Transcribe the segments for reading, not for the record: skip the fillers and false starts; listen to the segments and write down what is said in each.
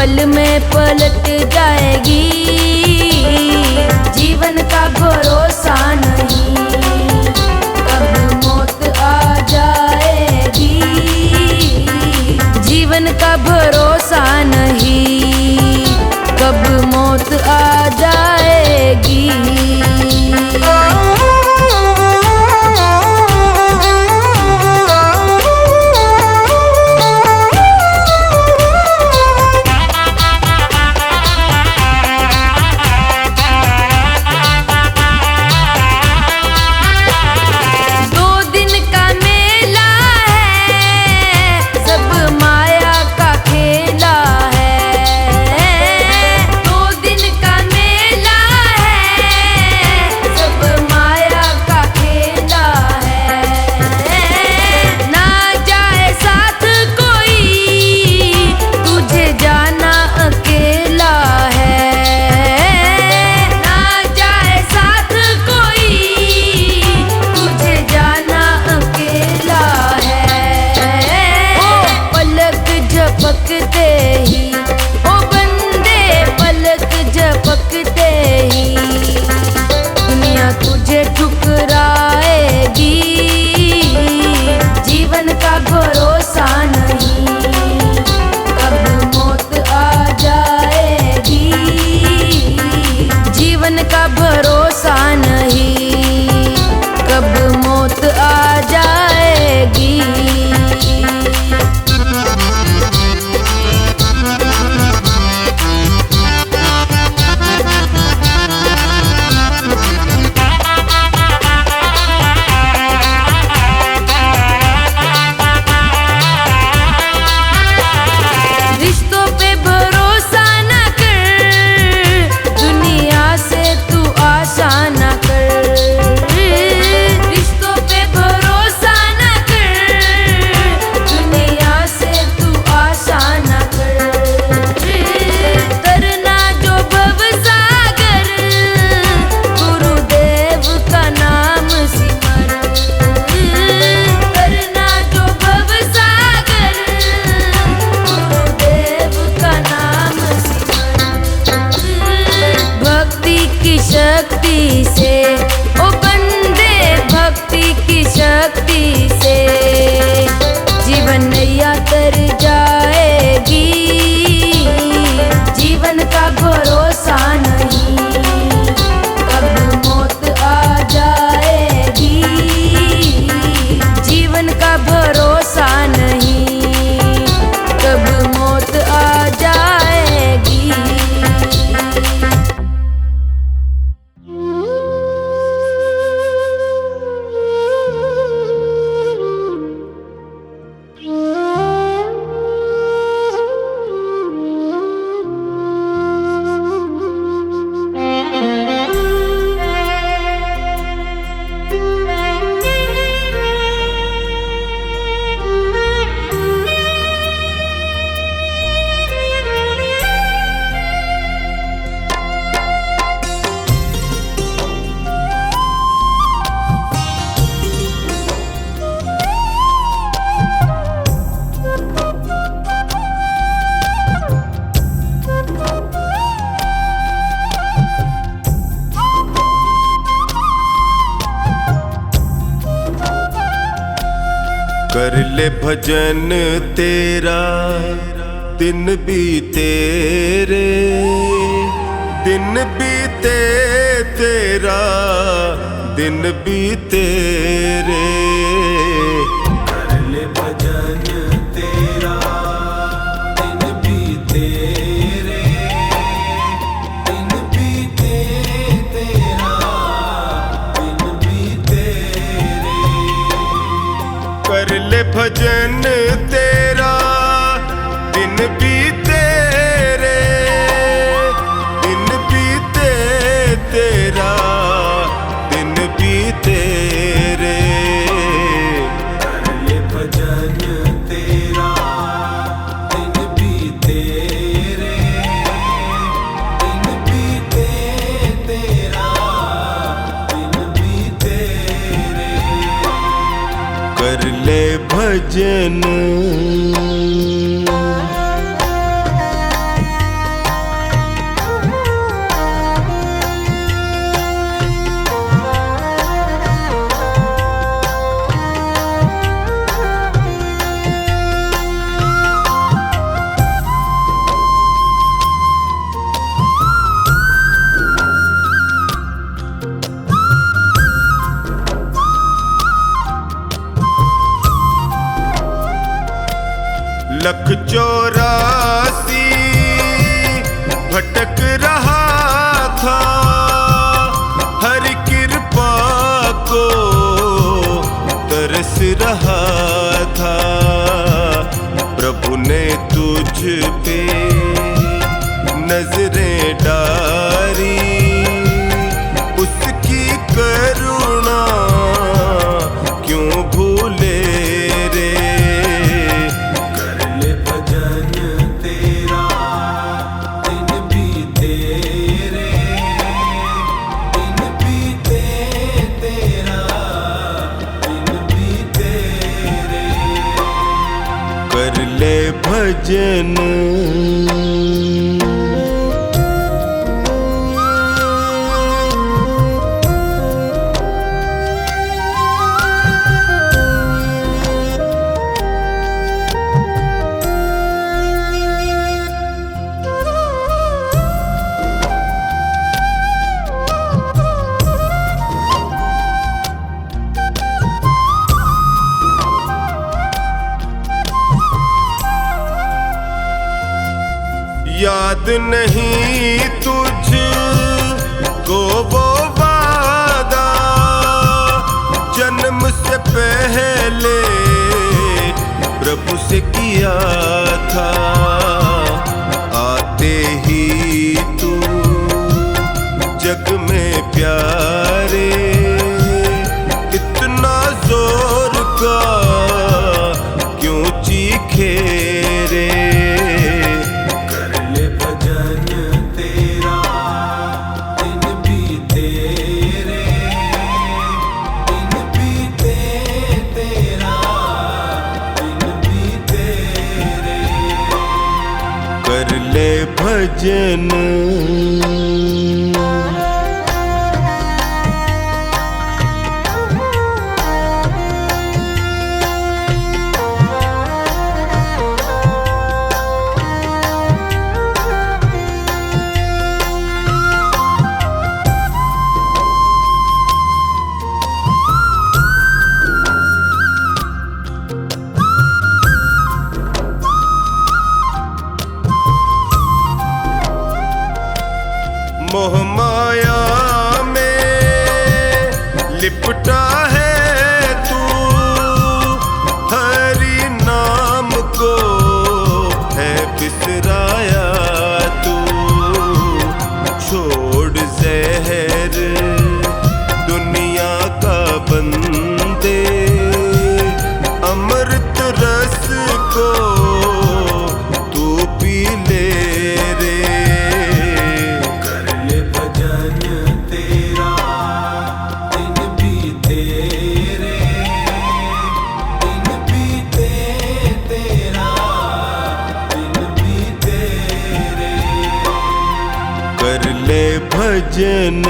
पल में पलट जाएगी। जीवन का भरोसा नहीं, कब मौत आ जाएगी। जीवन का भरोसा नहीं, कब मौत आ जाएगी। शक्ति से ओ बंदे, भक्ति की शक्ति से जीवन नैया तर जाएगी। जीवन का भरोसा नहीं, कब मौत आ जाएगी। जीवन का भरोसा नहीं, कब मौत आ जाएगी। कर ले भजन तेरा दिन बीते रे, दिन बीते तेरा दिन बीते रे। कर ले भजन तेरा दिन बीते रे, दिन बीते तेरा दिन बीते रे। कर ले भजन तेरा दिन बीते रे, दिन बीते तेरा दिन बीते रे। कर ले भजन तेरा दिन बीते रे, दिन बीते तेरा दिन बीते रे। कर ले भजन 1,84 भटक रहा था, हरि कृपा को तरस रहा था। प्रभु ने तुझ पे नजरें डारी, उसकी करुणा क्यों भूले रे। कर ले भजन तेरा दिन बीते रे, दिन बीते तेरा दिन बीते रे। कर ले भजन याद नहीं तुझ को वो वादा, जन्म से पहले प्रभु से किया था। आते ही तू जग में प्यारे, इतना जोर का क्यों चीखे रे। कर ले भजन मोह माया में लिपटा है तू, हरि नाम को है बिसराया तू। छोड़ जहर दुनिया का बंदे, अमृत रस को तू पी ले रे। कर ले भजन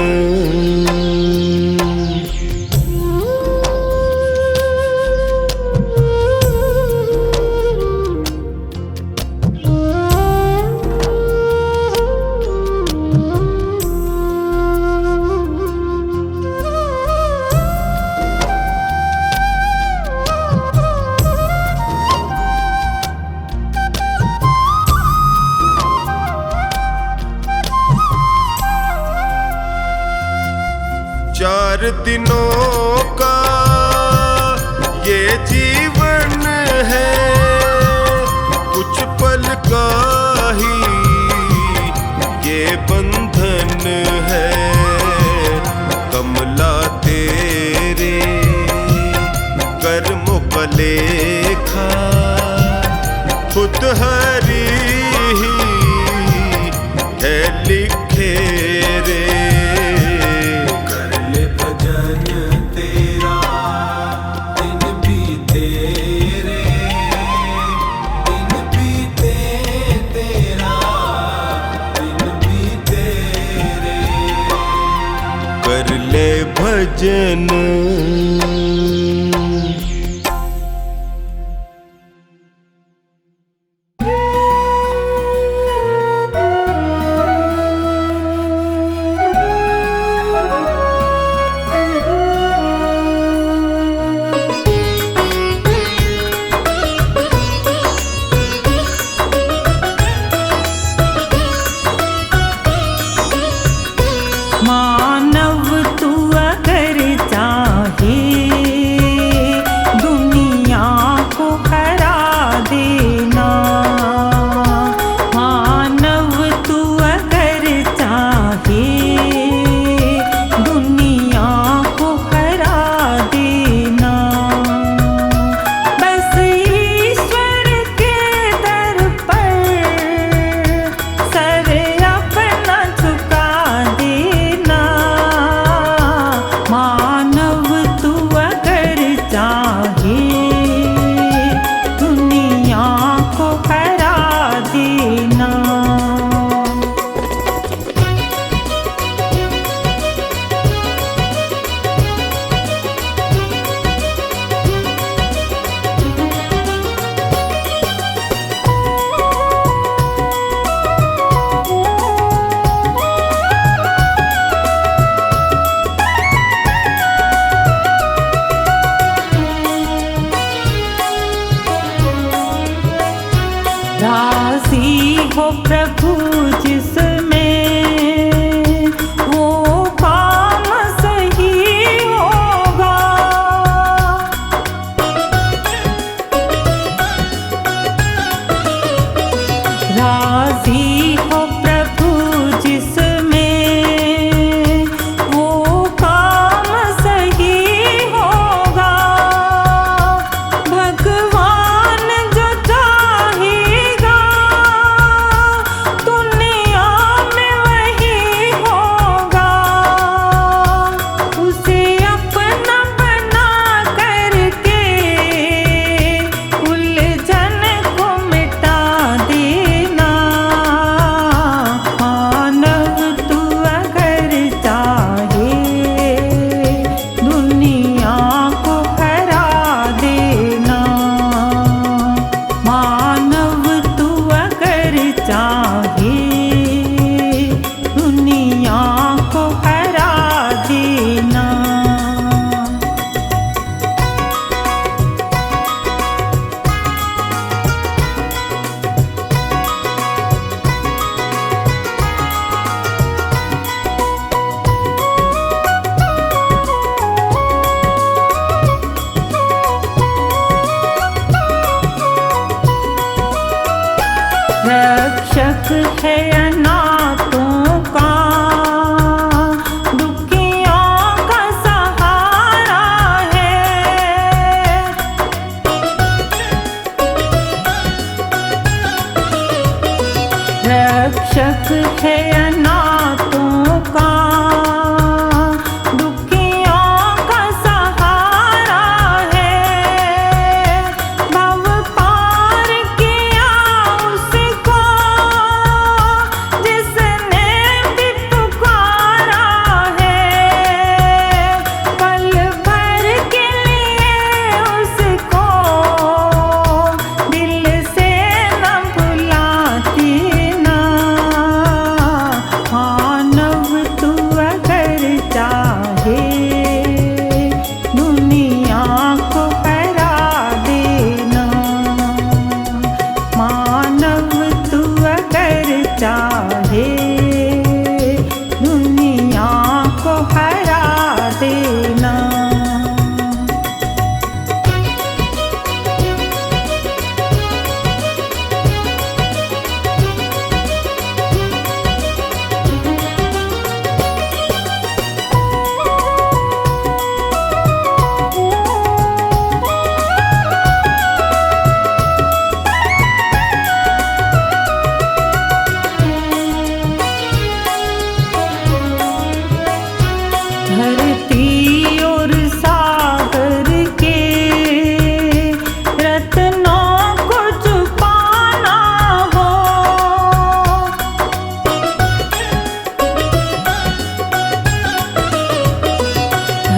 चार दिनों का ये जीवन है, कुछ पल का ही ये बंधन है। कमला तेरे कर्मों का लेखा खुद हरि ही है लिखे रे। कर ले भजन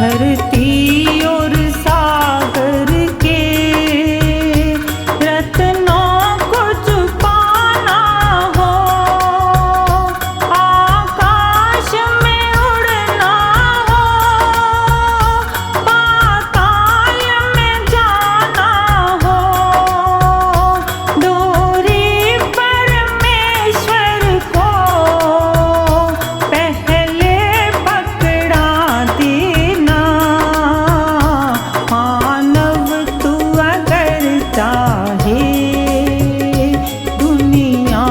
धरती और सागर के रत्नों को छुपाना हो, आकाश में उड़ना हो, पाताल में जाना हो, डोरी परमेश्वर को पहले पकड़ा देना। मानव तू अगर चाहे दुनिया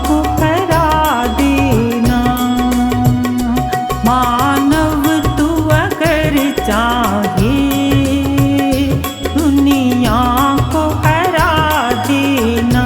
को हरा देना, मानव तू अगर चाहे दुनिया को हरा देना।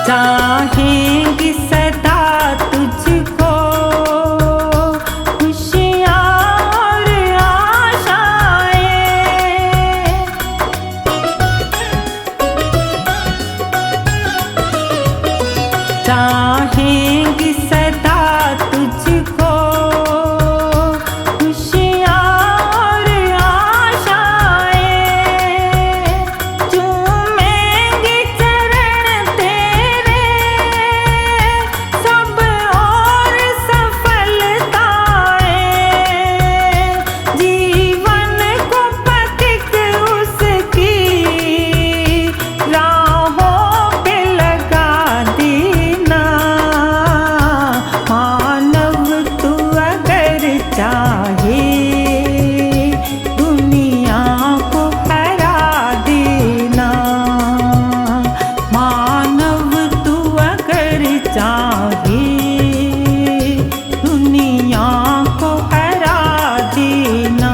चाहेंगी सदा तुझको खुशियाँ और आशाएं, चाहेंगी सदा तुझको खुशियाँ और आशाएं, चूमेंगी चरण तेरे सब और सफलताएं, जीवन को पथिक उसकी राहों पे लगा देना। मानव तू अगर चाहे दुनिया को हरा देना, मानव तू अगर चाहे दुनिया को हरा देना।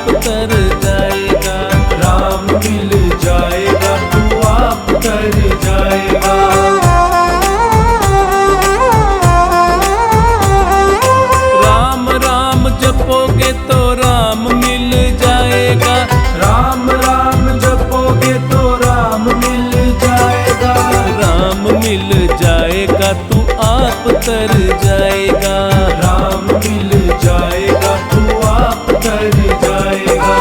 आप तर जाएगा। राम मिल जाएगा तू आप तर जाएगा। राम राम जपोगे तो राम मिल जाएगा। राम राम जपोगे तो राम मिल जाएगा। राम मिल जाएगा तू आप तर जाएगा। राम मिल जाएगा तू आप तर जाएगा।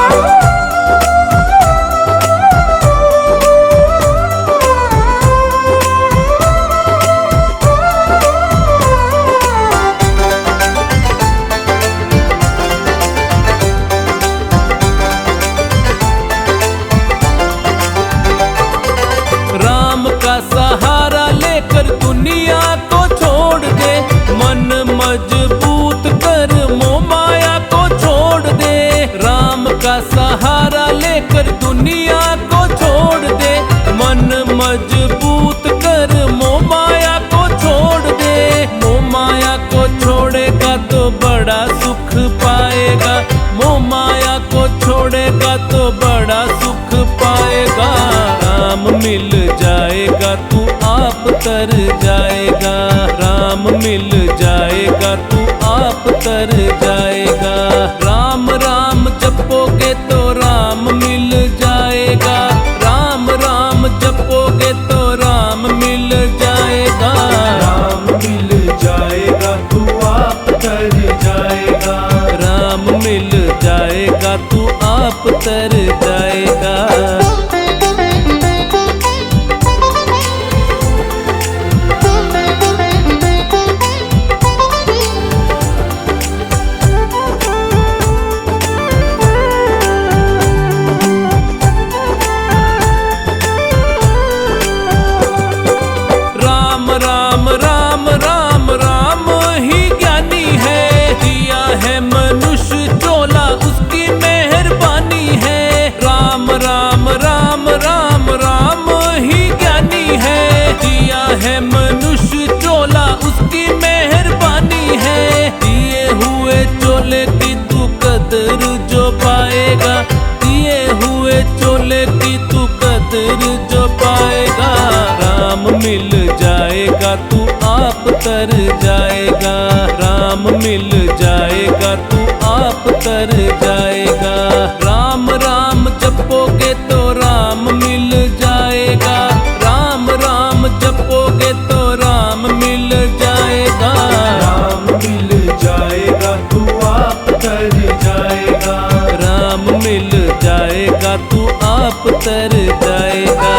राम का सहारा लेकर दुनिया को छोड़ दे, मन मजबूत कर मोह माया को छोड़ दे। राम का सहारा लेकर दुनिया को छोड़ दे, मन मजबूत कर मोह माया को छोड़ दे। मोह माया को छोड़ेगा तो बड़ा सुख पाएगा। मोह माया को छोड़ेगा तो बड़ा सुख पाएगा। राम मिल जाएगा तू आप तर जाएगा। राम मिल जाएगा तू आप तर जाएगा। राम राम जपोगे तो राम मिल जाएगा। राम राम जपोगे तो राम मिल जाएगा। राम मिल जाएगा तू आप तर जाएगा। राम मिल जाएगा तू आप तर जाएगा। राम राम राम राम राम ही ज्ञानी है, दिया है मनुष्य चोला उसकी मेहरबानी है। राम राम राम राम राम ही ज्ञानी है, दिया है मनुष्य चोला उसकी मेहरबानी है। दिए हुए चोले की तू कदर जो पाएगा, दिए हुए चोले की तू कदर जो पाएगा। राम मिल जाएगा तू आप तर जाएगा। राम मिल जाएगा तू आप तर जाएगा। राम राम जपोगे तो राम मिल जाएगा। राम राम जपोगे तो राम मिल जाएगा। राम मिल जाएगा तू आप तर जाएगा। राम मिल जाएगा तू आप तर जाएगा।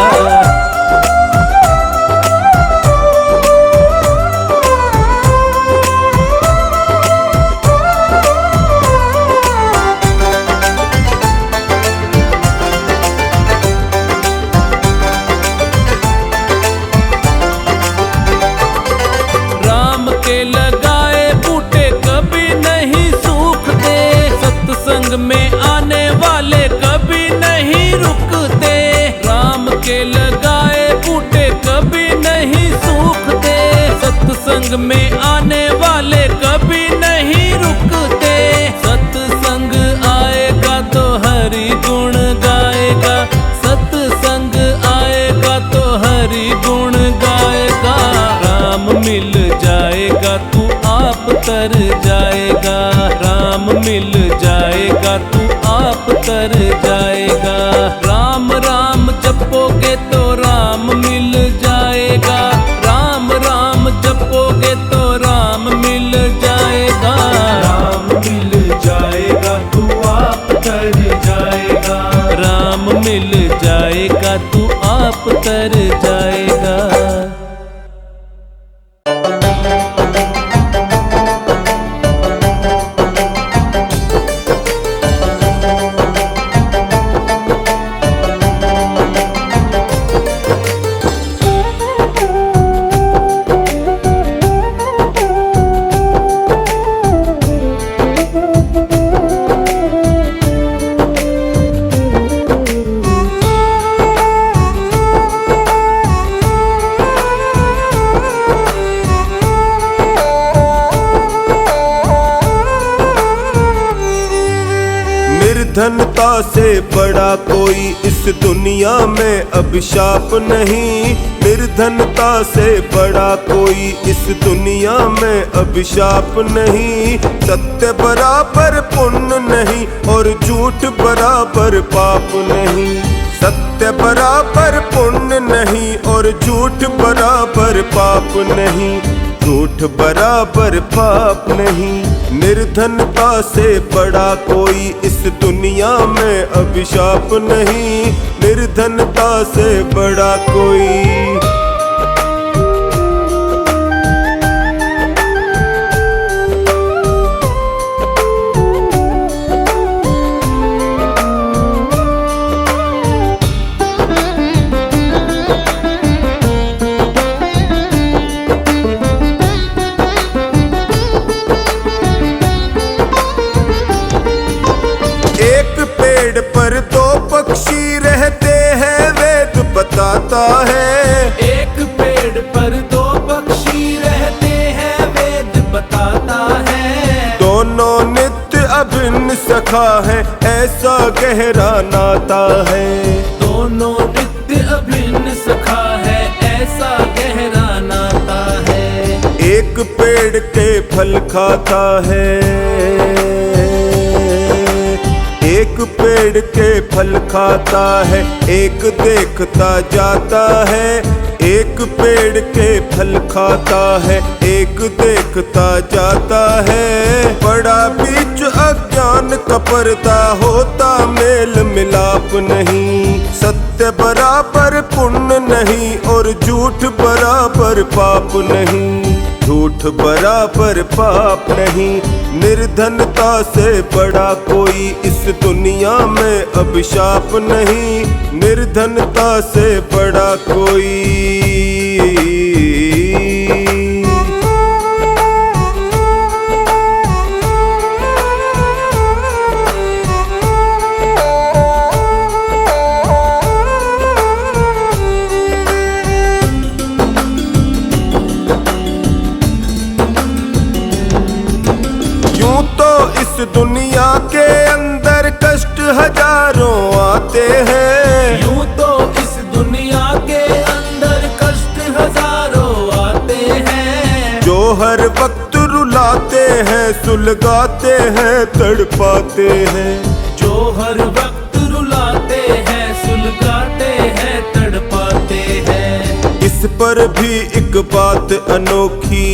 राम के लगाए बूटे कभी नहीं सूखते, सत्संग में आने वाले कभी नहीं रुकते। राम के लगाए बूटे कभी नहीं सूखते, सत्संग में आने वाले कभी नहीं रुकते। सत्संग आएगा तो हरि गुण गाएगा। सत्संग आएगा तो हरि गुण गाएगा। राम मिल जाएगा तू आप तर जाएगा। राम मिल जाएगा तू आप तर जाएगा। राम राम जपोगे तो राम मिल जाएगा। राम राम जपोगे तो राम मिल जाएगा। राम मिल जाएगा तू आप तर जाएगा। राम मिल जाएगा तू आप तर जाएगा। निर्धनता से बड़ा कोई इस दुनिया में अभिशाप नहीं। निर्धनता से बड़ा कोई इस दुनिया में अभिशाप नहीं। सत्य बराबर पुण्य नहीं और झूठ बराबर पाप नहीं। सत्य बराबर पुण्य नहीं और झूठ बराबर पाप नहीं। झूठ बराबर पाप नहीं। निर्धनता से बड़ा कोई इस दुनिया में अभिशाप नहीं। निर्धनता से बड़ा कोई। एक पेड़ पर दो पक्षी रहते हैं वेद बताता है। एक पेड़ पर दो पक्षी रहते हैं वेद बताता है। दोनों नित्य अभिन्न सखा है ऐसा गहरा नाता है। दोनों नित्य अभिन्न सखा है ऐसा गहरा नाता है। एक पेड़ के फल खाता है। एक पेड़ के फल खाता है एक देखता जाता है। एक पेड़ के फल खाता है एक देखता जाता है। बड़ा बीच अज्ञान का पर्दा होता मेल मिलाप नहीं। सत्य बराबर पुण्य नहीं और झूठ बराबर पाप नहीं। झूठ बराबर पाप नहीं। निर्धनता से बड़ा कोई इस दुनिया में अभिशाप नहीं। निर्धनता से बड़ा कोई। यूं तो इस दुनिया के अंदर कष्ट हजारों आते हैं। यूं तो इस दुनिया के अंदर कष्ट हजारों आते हैं। जो हर वक्त रुलाते हैं सुलगाते हैं तड़पाते हैं। जो हर वक्त रुलाते हैं सुलगाते हैं तड़पाते हैं। इस पर भी एक बात अनोखी।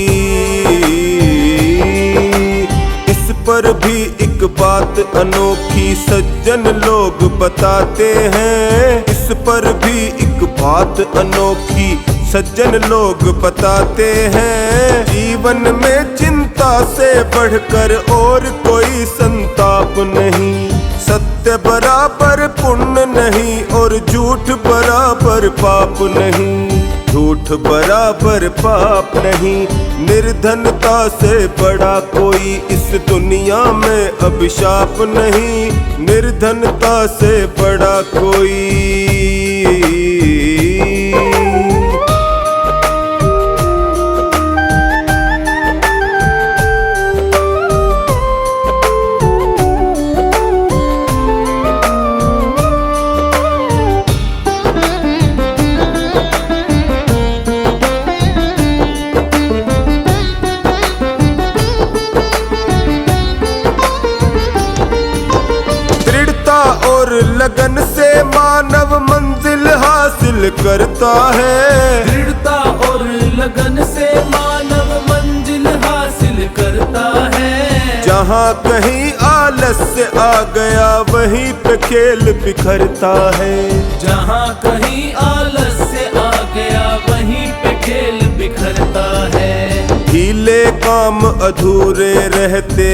इस पर भी एक बात अनोखी सज्जन लोग बताते हैं। इस पर भी एक बात अनोखी सज्जन लोग बताते हैं। जीवन में चिंता से बढ़कर और कोई संताप नहीं। सत्य बराबर पुण्य नहीं और झूठ बराबर पाप नहीं। झूठ बराबर पाप नहीं। निर्धनता से बड़ा कोई इस दुनिया में अभिशाप नहीं। निर्धनता से बड़ा कोई। और लगन से मानव मंजिल हासिल करता है। दृढ़ता और लगन से मानव मंजिल हासिल करता है। जहाँ कहीं आलस्य आ गया वहीं पे खेल बिखरता है। जहाँ कहीं आलस्य आ गया वहीं पे खेल बिखरता है। ढीले काम अधूरे रहते।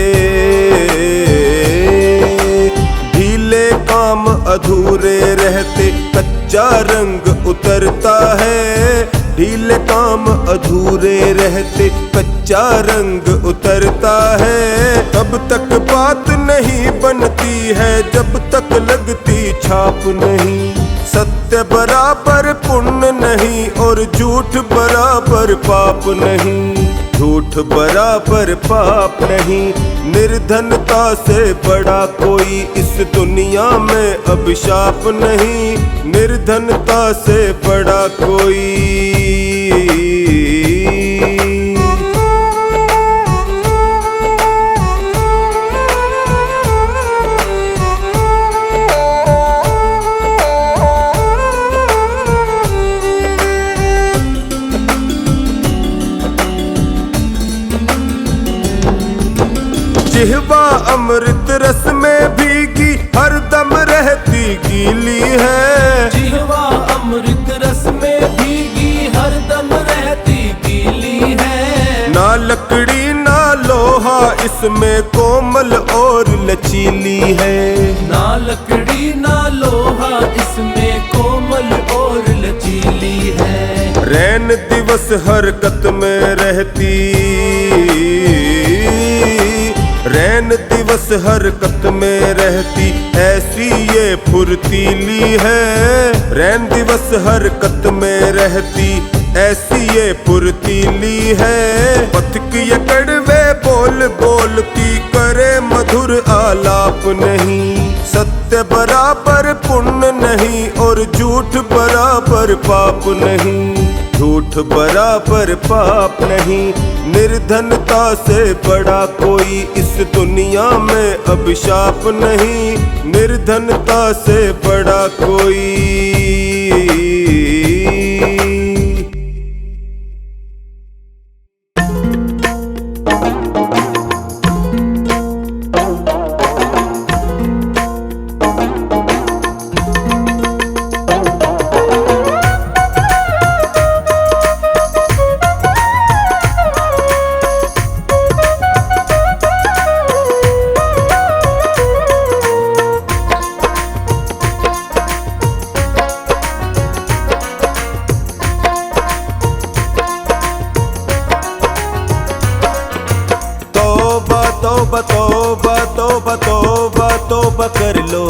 ढीले काम अधूरे रहते कच्चा रंग उतरता है। ढीले काम अधूरे रहते कच्चा रंग उतरता है। तब तक बात नहीं बनती है जब तक लगती छाप नहीं। सत्य बराबर पुण्य नहीं और झूठ बराबर पाप नहीं। झूठ बराबर पाप नहीं, निर्धनता से बड़ा कोई इस दुनिया में अभिशाप नहीं, निर्धनता से बड़ा कोई। जिह्वा अमृत रस में भीगी हरदम रहती गीली है, जिह्वा अमृत रस में भीगी हरदम रहती गीली है। ना लकड़ी ना लोहा इसमें कोमल और लचीली है, ना लकड़ी ना लोहा इसमें कोमल और लचीली है। रैन दिवस हरकत में रहती, रैन दिवस हरकत में रहती, ऐसी ये फुर्तीली है। रैन दिवस हरकत में रहती, ऐसी ये फुर्तीली है। पथिक ये कड़वे बोल बोलती, करे मधुर आलाप नहीं। सत्य बराबर पुण्य नहीं और झूठ बराबर पाप नहीं, झूठ बराबर पाप नहीं, निर्धनता से बड़ा कोई इस दुनिया में अभिशाप नहीं, निर्धनता से बड़ा कोई। तौबा तौबा तौबा तौबा तौबा कर लो,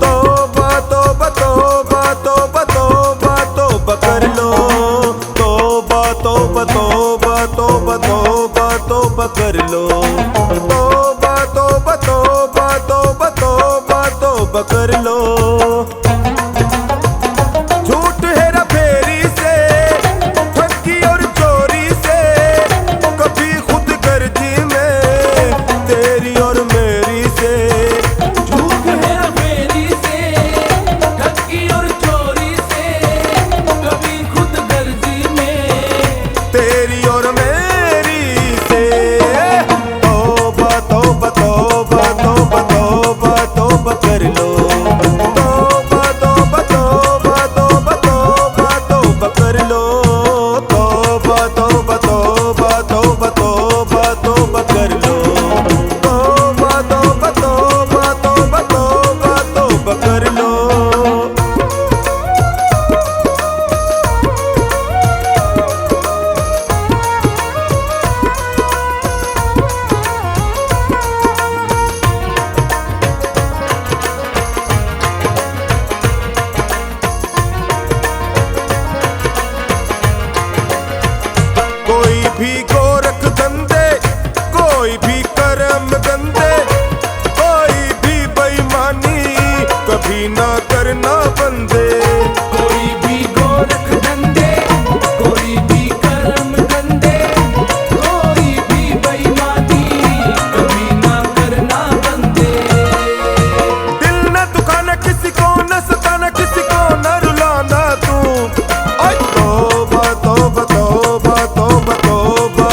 तौबा तौबा तौबा तौबा तौबा तौबा कर लो, तौबा तौबा तौबा तौबा तौबा तौबा कर लो, तौबा तौबा तौबा तौबा तौबा तौबा कर लो। झूठ हेरा फेरी से, ठगी और चोरी से, कभी खुद गर्जी में तेरी और मेरी से। झूठ हेरा फेरी से, ठगी और चोरी से, कभी खुद गर्जी में तेरी और मेरी से। तौबा तौबा तौबा तौबा तौबा तौबा कर लो, तौबा तौबा तौबा तौबा तौबा तौबा कर लो, तौबा तौबा तौबा तौबा तौबा तौबा कर लो, तौबा तौबा तौबा तौबा तौबा तौबा कर लो। कोई भी गोरख धंधे, कोई भी कर्म गंदे, कोई भी बेईमानी कभी ना करना बंदे। कोई भी गोरख धंधे, कोई भी कर्म गंदे, कोई भी बेईमानी कभी ना करना बंदे। दिल न दुखाना किसी को, न सताना किसी को, न रुलाना तू। तौबा तौबा तौबा तौबा तौबा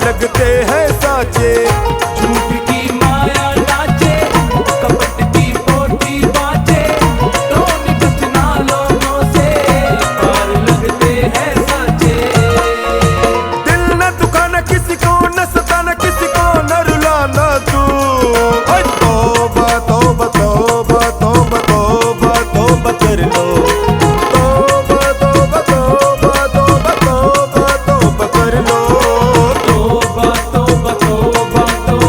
लगते हैं साचे। झूठ की माया नाचे, कपट की पोथी बाजे, टोन बचना लोगों से, पार लगते हैं साचे। दिल न दुखाना किसी को, न सताना किसी को, न रुलाना तू। ओए तौबा तौबा तौबा तौबा तौबा तौबा कर लो। तौबा तौबा तौबा तौबा तौबा तौबा कर लो। तौबा तौबा तौबा तौबा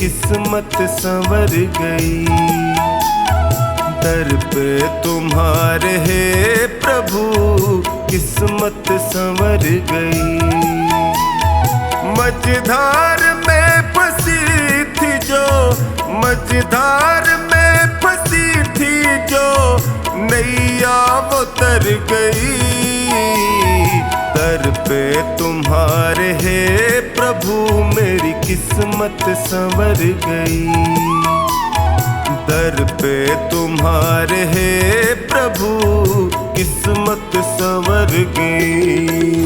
किस्मत संवर गई। दर पे तुम्हारे हे प्रभु किस्मत संवर गई। मझधार में फंसी थी जो, मझधार में फंसी थी जो नैया वो तर गई। दर पे तुम्हारे हे प्रभु मेरी किस्मत संवर गई। दर पे तुम्हारे हे प्रभु किस्मत संवर गई।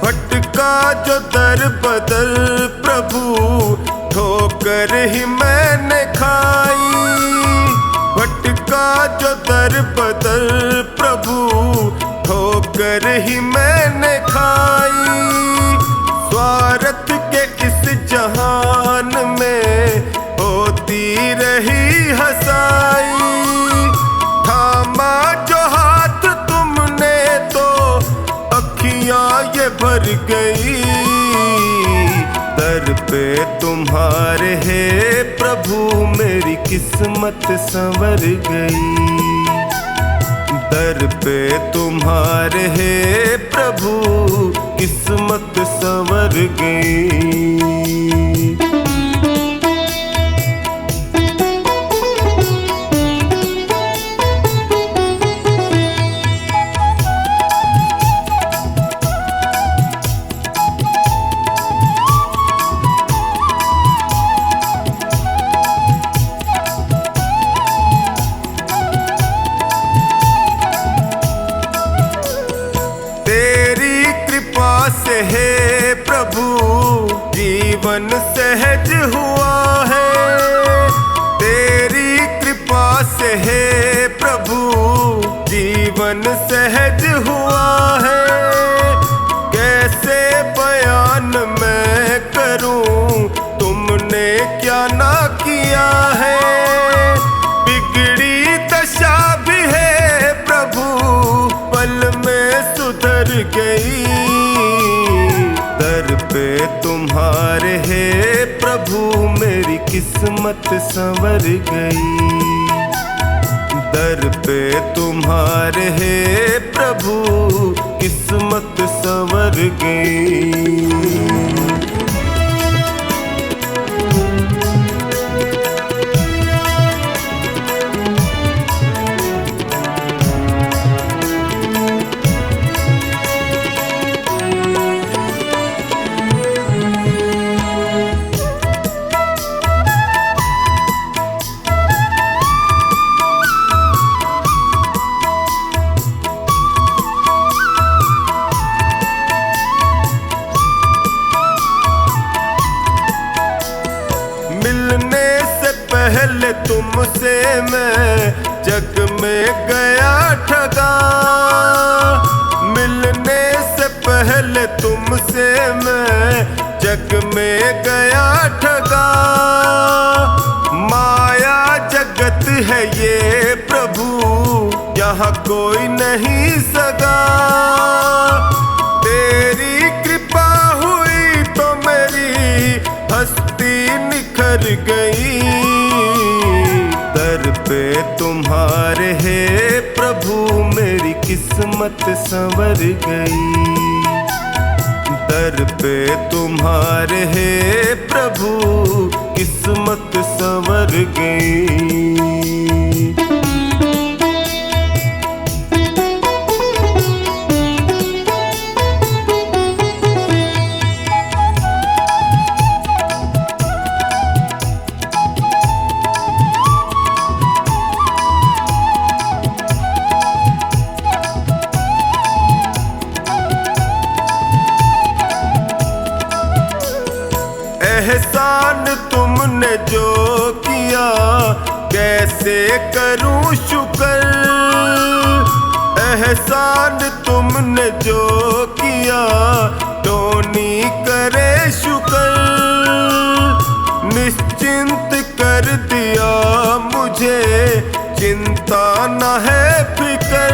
भटका जो दर बदर प्रभु ठोकर ही मैंने खाई। भटका जो दर बदर प्रभु ठोकर ही मैंने खाई। स्वार्थ के इस जहान में होती रही हंसाई। थामा जो हाथ तुमने तो अखियां ये भर गई। दर पे तुम्हारे हे प्रभु मेरी किस्मत संवर गई। दर पे तुम्हारे हे प्रभु किस्मत संवर गई। से हे प्रभु जीवन सहज हुआ है। तेरी कृपा से हे प्रभु जीवन सहज हुआ है। कैसे बयान मैं करूं तुमने क्या ना किया है। बिगड़ी दशा भी है प्रभु पल में सुधर गई। दर पे तुम्हारे हे प्रभु मेरी किस्मत संवर गई। दर पे तुम्हारे हे प्रभु किस्मत संवर गई। पहले तुमसे मैं जग में गया ठगा। मिलने से पहले तुमसे मैं जग में गया ठगा। माया जगत है ये प्रभु यहाँ कोई नहीं सगा। तेरी कृपा हुई तो मेरी हस्ती निखर गई। दर पे तुम्हारे हे प्रभु मेरी किस्मत संवर गई। दर पे तुम्हारे हे प्रभु किस्मत संवर गई। जो किया कैसे करूं शुक्र, एहसान तुमने जो किया टोनी करे शुक्र, निश्चिंत कर दिया मुझे चिंता न है फिक्र,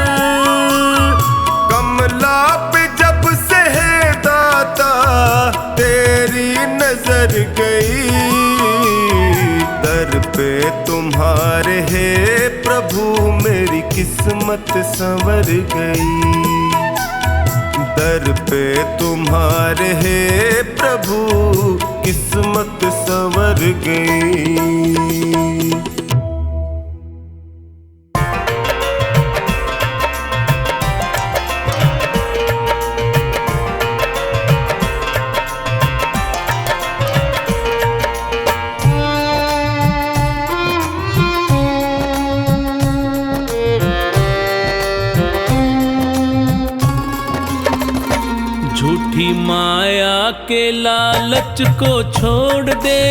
कमला पे जब से है दाता तेरी नजर गई, दर पे तुम्हारे है प्रभु मेरी किस्मत संवर गई, दर पे तुम्हारे है प्रभु किस्मत संवर गई। झूठी माया के लालच को छोड़ दे,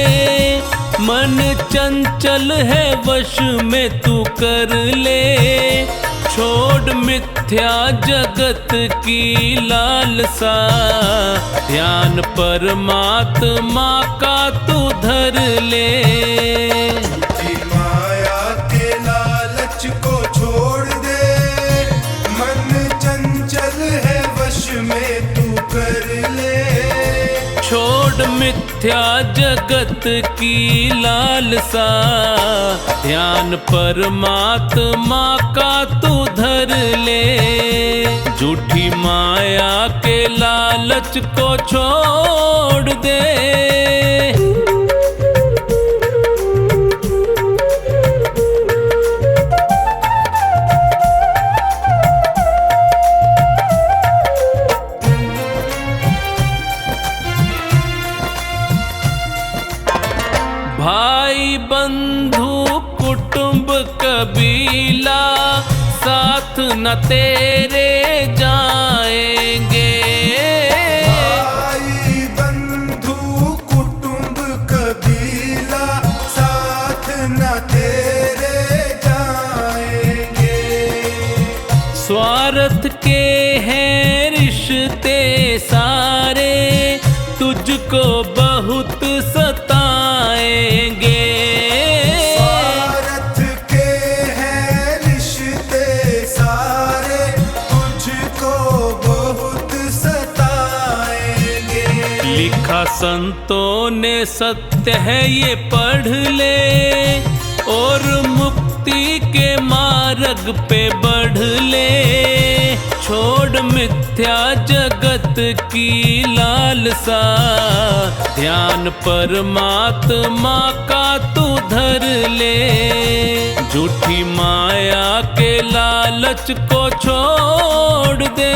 मन चंचल है वश में तू कर ले, छोड़ मिथ्या जगत की लालसा, ध्यान परमात्मा का तू धर ले। झूठी माया के लालच को छोड़ दे, मन चंचल है वश में तू कर ले, छोड़ मिथ्या जगत की लालसा, ध्यान परमात्मा का तू धर ले, झूठी माया के लालच को छोड़ दे। भाई बंधु कुटुंब कबीला साथ न तेरे जाएंगे, भाई बंधु कुटुंब कबीला साथ न तेरे जाएंगे, स्वार्थ के हैं रिश्ते सारे तुझको बहुत सताएंगे, स्वार्थ के हैं रिश्ते सारे तुझको बहुत सताएंगे, लिखा संतों ने सत्य है ये पढ़ ले, और मुक्ति के मार्ग पे बढ़ ले, छोड़ मिथ्या जगत की लालसा, ध्यान परमात्मा का तू धर ले, झूठी माया के लालच को छोड़ दे।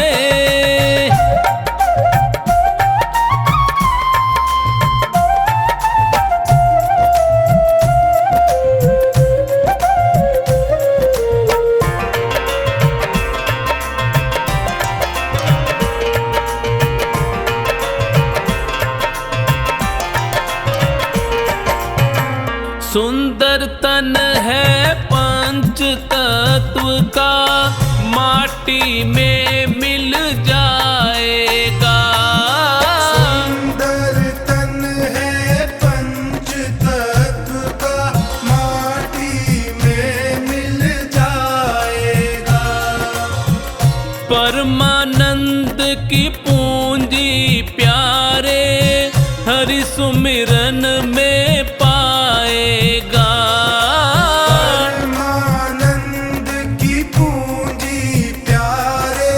सुंदर तन है पंच तत्व का, माटी में मिल जाएगा, सुंदर तन है पंच तत्व का, माटी में मिल जाएगा, परमानंद की पूंजी प्यारे हरि सुमिरन में पाएगा, परमानंद की पूंजी प्यारे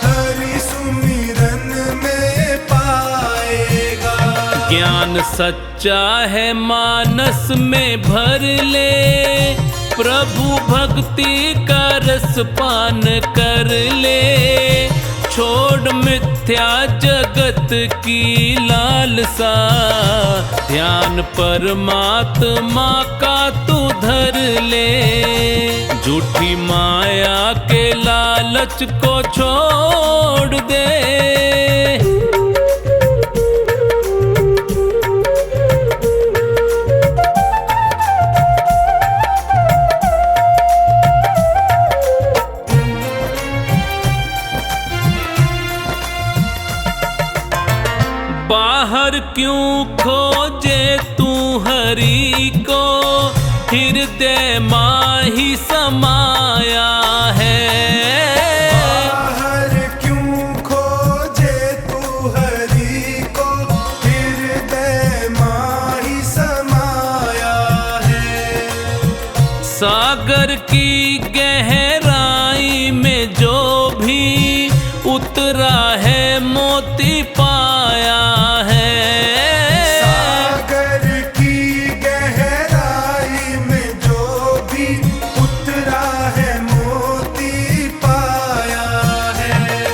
हरि सुमिरन में पाएगा, ज्ञान सच्चा है मानस में भर ले, प्रभु भक्ति का रस पान कर ले, छोड़ मिथ्या जगत की लालसा, ध्यान परमात्मा का तू धर ले, झूठी माया के लालच को छोड़ दे। हृदय माही समाया है। बाहर क्यों खोजे तू हरि को, हृदय माही समाया है। सागर की गहराई में जो भी उतरा है मोती पाया है। सागर की गहराई में जो भी उतरा है मोती पाया है।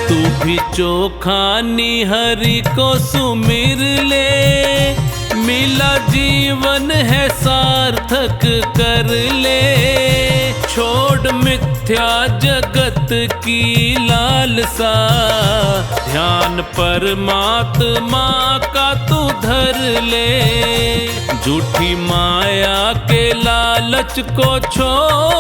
तू भी चोखा निहरि को सुमिर ले, मिला जीवन है सार्थक कर ले। छोड़ मिथ्या जगत की लालसा, ध्यान परमात्मा का तू धर ले। झूठी माया के लालच को छोड़